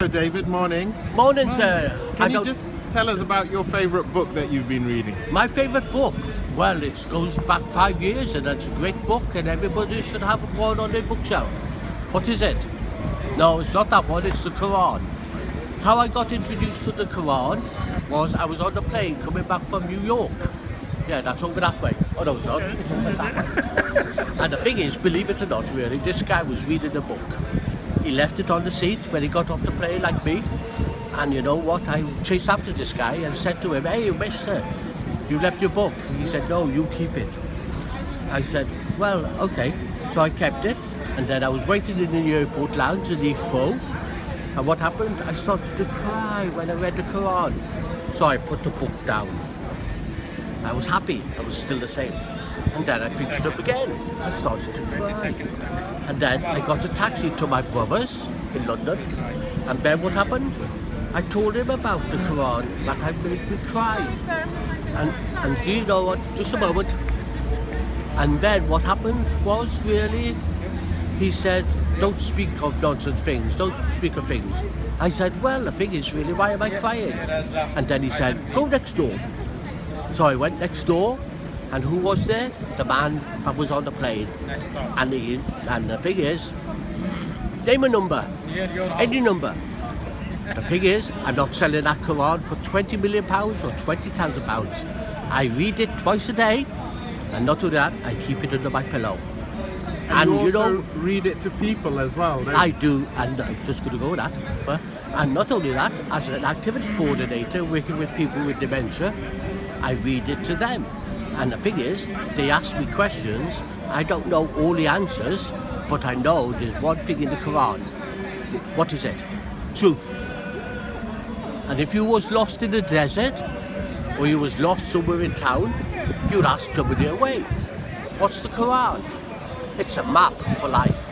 Hello David, morning. Morning, sir. Can you just tell us about your favourite book that you've been reading? My favourite book? Well, it goes back 5 years and it's a great book and everybody should have one on their bookshelf. What is it? No, it's not that one, it's the Quran. How I got introduced to the Quran was I was on the plane coming back from New York. Yeah, that's over that way. Oh no, it's not. It's over that way. And the thing is, believe it or not really, this guy was reading a book. He left it on the seat when he got off the plane like me. And you know what, I chased after this guy and said to him, "Hey, mister, you left your book." He said, "No, you keep it." I said, "Well, okay." So I kept it, and then I was waiting in the airport lounge in Heathrow. And what happened? I started to cry when I read the Quran. So I put the book down. I was happy, I was still the same. And then I picked it up again. I started to cry. And then I got a taxi to my brother's in London. And then what happened? I told him about the Quran, that had made me cry. And do you know what? Just a moment. And then what happened was really, he said, "Don't speak of nonsense things, don't speak of things." I said, "Well, the thing is really, why am I crying?" And then he said, "Go next door." So I went next door, and who was there? The man that was on the plane. And the thing is, name a number, any number. The thing is, I'm not selling that Quran for £20 million or £20,000. I read it twice a day, and not only that, I keep it under my pillow. And you also read it to people as well, don't you? I do, and I'm just going to go with that. And not only that, as an activity coordinator working with people with dementia, I read it to them. And the thing is, they ask me questions, I don't know all the answers, but I know there's one thing in the Quran. What is it? Truth. And if you was lost in the desert, or you was lost somewhere in town, you'd ask somebody away. What's the Quran? It's a map for life.